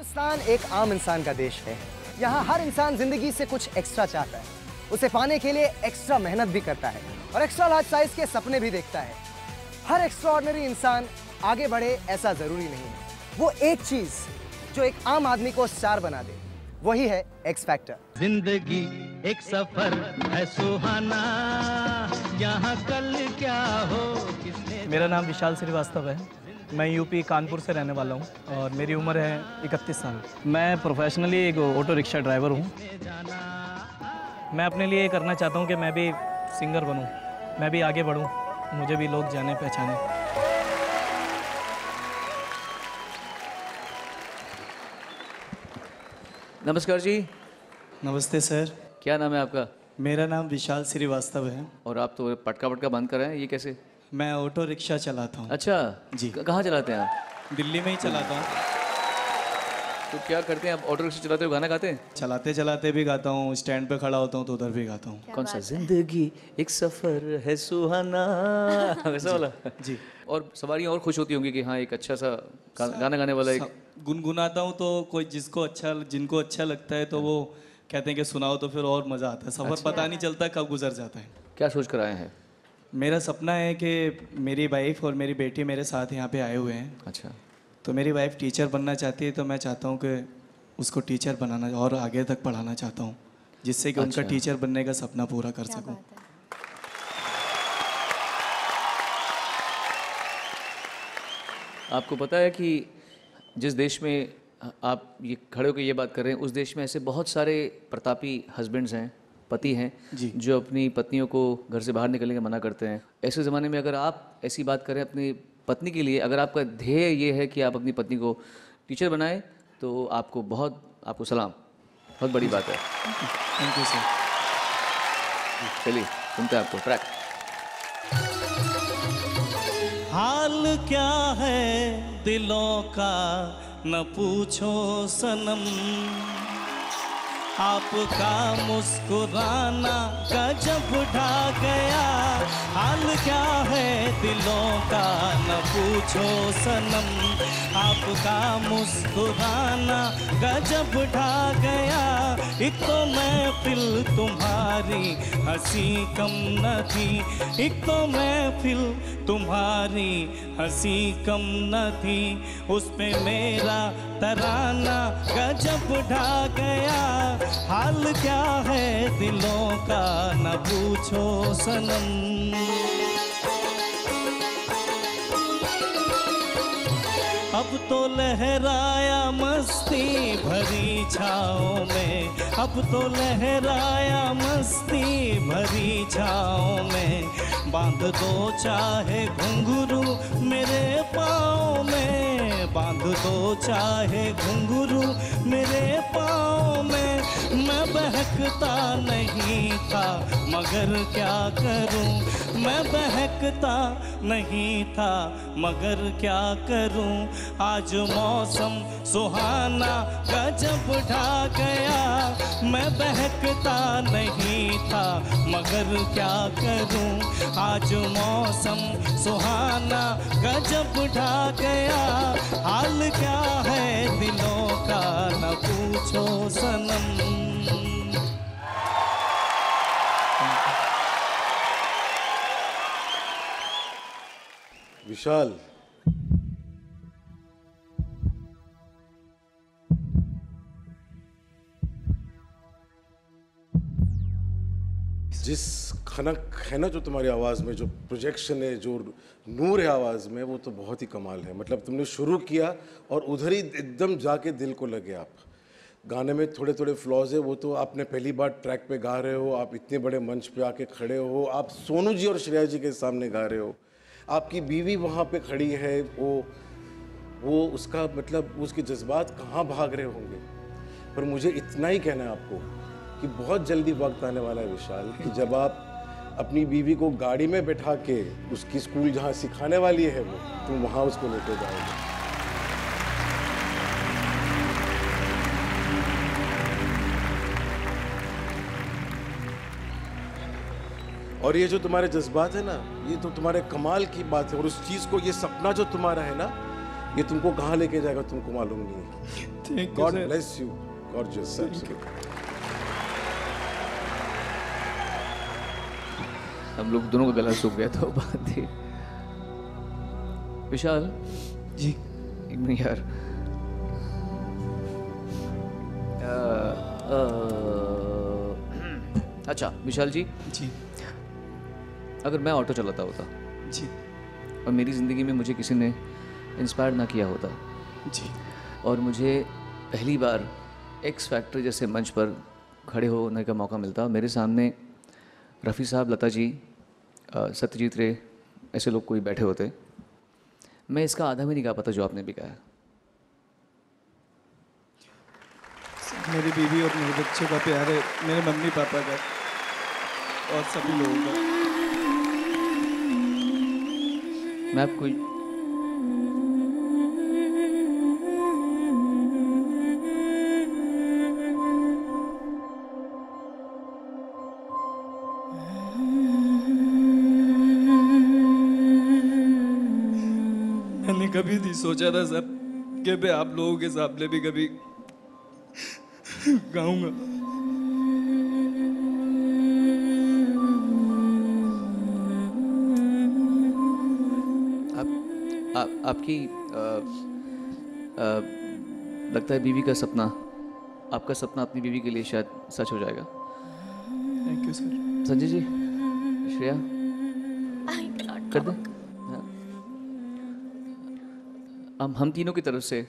पाकिस्तान एक आम इंसान का देश है। यहाँ हर इंसान जिंदगी से कुछ एक्स्ट्रा चाहता है। उसे पाने के लिए एक्स्ट्रा मेहनत भी करता है और एक्स्ट्रा लार्ज साइज के सपने भी देखता है। हर एक्स्ट्राऑर्डिनरी इंसान आगे बढ़े ऐसा जरूरी नहीं है। वो एक चीज जो एक आम आदमी को स्टार बना दे, वही है एक्स फैक्टर। जिंदगी एक सफर है सुहाना, यहाँ कल क्या हो किसने। मेरा नाम विशाल श्रीवास्तव है। मैं यूपी कानपुर से रहने वाला हूँ और मेरी उम्र है 31 साल। मैं प्रोफेशनली एक ऑटो रिक्शा ड्राइवर हूँ। मैं अपने लिए करना चाहता हूँ कि मैं भी सिंगर बनूँ, मैं भी आगे बढ़ूँ, मुझे भी लोग जाने पहचाने। नमस्कार जी। नमस्ते सर। क्या नाम है आपका? मेरा नाम विशाल श्रीवास्तव है। और आप तो पटका पटका बंद कर रहे हैं, ये कैसे? मैं ऑटो रिक्शा चलाता हूँ। अच्छा जी। कहाँ चलाते हैं आप? दिल्ली में ही चलाता हूँ। तो क्या करते हैं आप? ऑटो रिक्शा चलाते हो, गाना गाते हैं? चलाते चलाते भी गाता हूँ, स्टैंड पे खड़ा होता हूँ तो उधर भी गाता हूँ। कौन सा? जिंदगी एक सफर है सुहाना, वैसा वाला? जी। और सवारियाँ और खुश होती होंगी कि हाँ एक अच्छा सा गाना गाने वाला एक। गुनगुनाता हूँ तो कोई जिनको अच्छा लगता है तो वो कहते हैं कि सुनाओ, तो फिर और मज़ा आता है। सफ़र पता नहीं चलता कब गुजर जाता है। क्या सोच कर आए हैं? मेरा सपना है कि मेरी वाइफ और मेरी बेटी मेरे साथ यहाँ पे आए हुए हैं। अच्छा। तो मेरी वाइफ टीचर बनना चाहती है, तो मैं चाहता हूँ कि उसको टीचर बनाना और आगे तक पढ़ाना चाहता हूँ, जिससे कि उनका टीचर बनने का सपना पूरा कर सकूँ। आपको पता है कि जिस देश में आप ये खड़े होकर ये बात कर रहे हैं, उस देश में ऐसे बहुत सारे प्रतापी हस्बैंड्स हैं, पति हैं जी, जो अपनी पत्नियों को घर से बाहर निकलने का मना करते हैं। ऐसे ज़माने में अगर आप ऐसी बात करें अपनी पत्नी के लिए, अगर आपका ध्येय ये है कि आप अपनी पत्नी को टीचर बनाएं, तो आपको सलाम, बहुत बड़ी बात है। Thank you sir. चलिए सुनते हैं आपको ट्रैक। हाल क्या है दिलों का न पूछो सनम, आपका मुस्कुराना गजब ढा गया। हाल क्या है दिलों का न पूछो सनम, आपका मुस्कुराना गजब ढा गया। एक तो महफिल तुम्हारी हंसी कम न थी, एक तो महफिल तुम्हारी हंसी कम न थी, उस पे मेरा तराना गजब ढा गया। हाल क्या है दिलों का न पूछो सनम। अब तो लहराया मस्ती भरी छाँव में, अब तो लहराया मस्ती भरी छाँव में। बांध दो चाहे घुंघरू मेरे पाँव में, बांध दो चाहे घुंघरू मेरे पाँव में। मैं बहकता नहीं था मगर क्या करूं, मैं बहकता नहीं था मगर क्या करूं। आज मौसम सुहाना गजब ढा गया, मैं बहकता नहीं था मगर क्या करूं। आज मौसम सुहाना गजब ढा गया। हाल क्या है दिलों का न पूछो सनम। विशाल, जिस खनक है ना जो तुम्हारी आवाज़ में, जो प्रोजेक्शन है, जो नूर है आवाज़ में, वो तो बहुत ही कमाल है। मतलब तुमने शुरू किया और उधर ही एकदम जाके दिल को लगे आप। गाने में थोड़े थोड़े फ्लॉज है, वो तो आपने पहली बार ट्रैक पे गा रहे हो, आप इतने बड़े मंच पे आके खड़े हो, आप सोनू जी और श्रेया जी के सामने गा रहे हो, आपकी बीवी वहाँ पे खड़ी है, वो उसका मतलब उसके जज्बात कहाँ भाग रहे होंगे। पर मुझे इतना ही कहना है आपको कि बहुत जल्दी वक्त आने वाला है विशाल, कि जब आप अपनी बीवी को गाड़ी में बैठा के उसकी स्कूल जहाँ सिखाने वाली है वो, तुम वहाँ उसको लेके जाओगे। और ये जो तुम्हारे जज्बात है ना, ये तो तुम्हारे कमाल की बात है। और उस चीज़ को, ये सपना जो तुम्हारा है ना, ये तुमको कहाँ लेके जाएगा तुमको मालूम नहीं है। God bless you, gorgeous, absolutely. हम लोग दोनों का गला सूख गया तो बात थी। विशाल जी। एक मिनट यार, अच्छा विशाल जी, अगर मैं ऑटो चलाता होता जी और मेरी ज़िंदगी में मुझे किसी ने इंस्पायर ना किया होता जी, और मुझे पहली बार एक्स फैक्टर जैसे मंच पर खड़े होने का मौका मिलता, मेरे सामने रफ़ी साहब, लता जी, सत्यजीत रे, ऐसे लोग कोई बैठे होते, मैं इसका आधा भी नहीं गा पाता जो आपने भी कहा। मेरी बीवी और मेरे बच्चों का प्यार है, मेरे मम्मी पापा का और सभी लोगों का। मैं आपको मैंने कभी नहीं सोचा था सर कि मैं आप लोगों के सामने भी कभी गाऊंगा। आपकी लगता है बीवी का सपना, आपका सपना अपनी बीवी के लिए शायद सच हो जाएगा। Thank you sir. Sanjay ji, Shreya कर दे। हम तीनों की तरफ से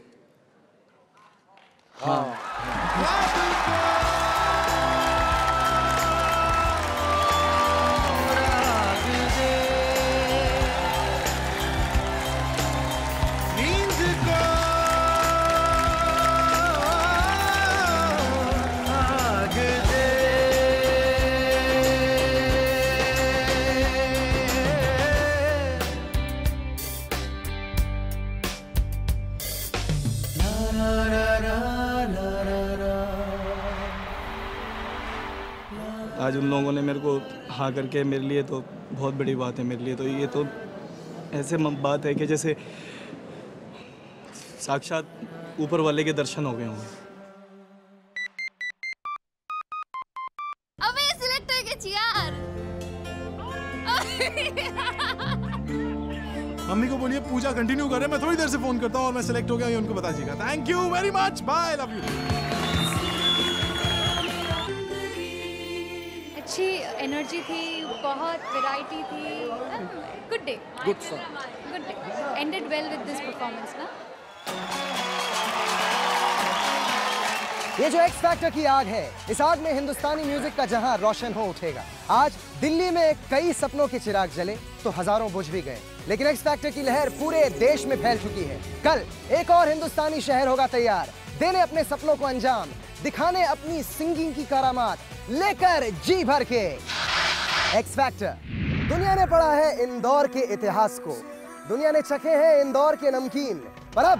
आज उन लोगों ने मेरे को हाँ करके, मेरे लिए तो बहुत बड़ी बात है। मेरे लिए तो ये तो ऐसे बात है कि जैसे साक्षात ऊपर वाले के दर्शन हो गए होंगे। अबे सिलेक्ट हो गया यार। मम्मी को बोलिए पूजा कंटिन्यू करें, मैं थोड़ी देर से फोन करता हूँ और मैं सिलेक्ट हो गया ये उनको बता दीजिएगा। Thank you very much, bye, love you. अच्छी एनर्जी थी, बहुत वैरायटी थी। Good day, good day, ended well with this performance ना। ये जो एक्स फैक्टर की आग है, इस आग में हिंदुस्तानी म्यूजिक का जहां रोशन हो उठेगा। आज दिल्ली में कई सपनों के चिराग जले तो हजारों बुझ भी गए, लेकिन एक्स फैक्टर की लहर पूरे देश में फैल चुकी है। कल एक और हिंदुस्तानी शहर होगा तैयार देने अपने सपनों को अंजाम, दिखाने अपनी सिंगिंग की करामात, लेकर जी भर के एक्स फैक्टर। दुनिया ने पढ़ा है इंदौर के इतिहास को, दुनिया ने चखे हैं इंदौर के नमकीन, पर अब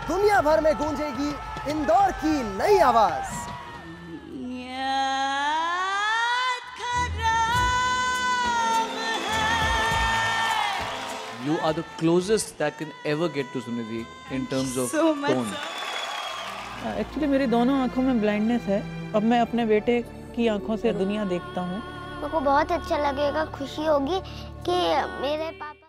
दुनिया भर में गूंजेगी इंदौर की नई आवाज। You are the closest that can ever get to Sunidhi in terms of tone. Actually मेरी दोनों आंखों में ब्लाइंडनेस है। अब मैं अपने बेटे की आंखों से दुनिया देखता हूँ। मेरे को बहुत अच्छा लगेगा, खुशी होगी कि मेरे पापा